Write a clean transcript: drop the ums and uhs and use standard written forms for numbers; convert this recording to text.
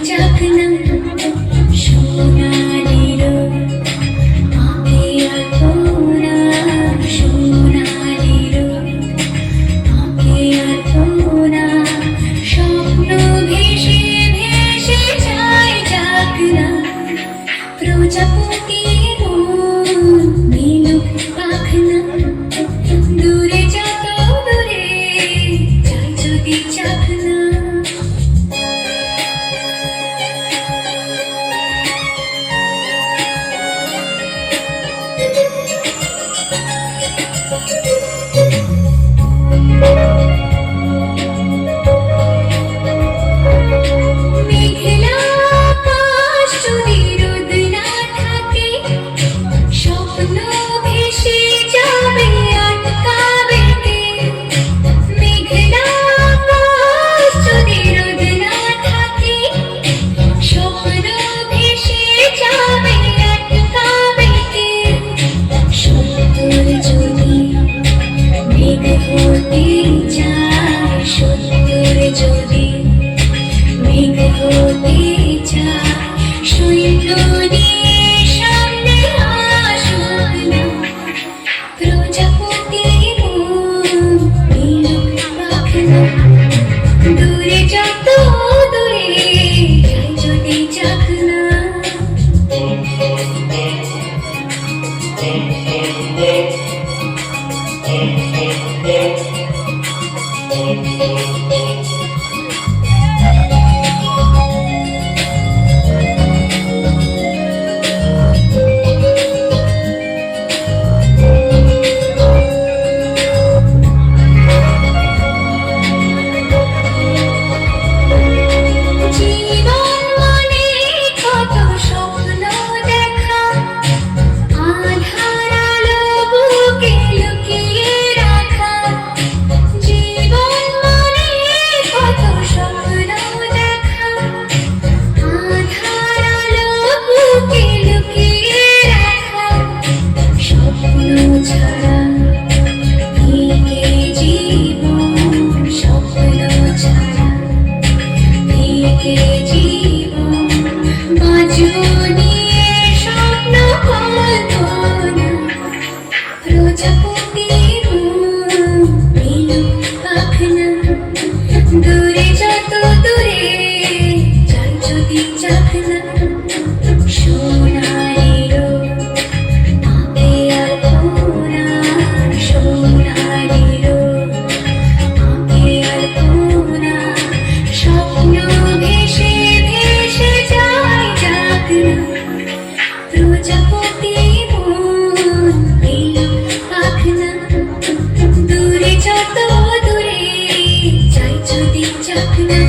চাকনা সোনালি রোদ আঁকে আলপনা সোনালি রোদ আঁকে আলপনা স্বপ্ন ভেসে ভেসে যায় চাকনা প্রজাপতি মিলুক পাখনা দূরে যত দূরে যায় যদি চাকনা দূরে যত দূরে যায় যদি চাকনা দূরে যত দূরে যায় যদি চাকনা সোনালি রোদ আঁকে আলপনা সোনালি রোদ আঁকে আলপনা স্বপ্ন ভেসে ভেসে যায় চাকনা প্রজাপতি মিলুক পাখনা দূরে যত দূরে যায় যদি চাকনা।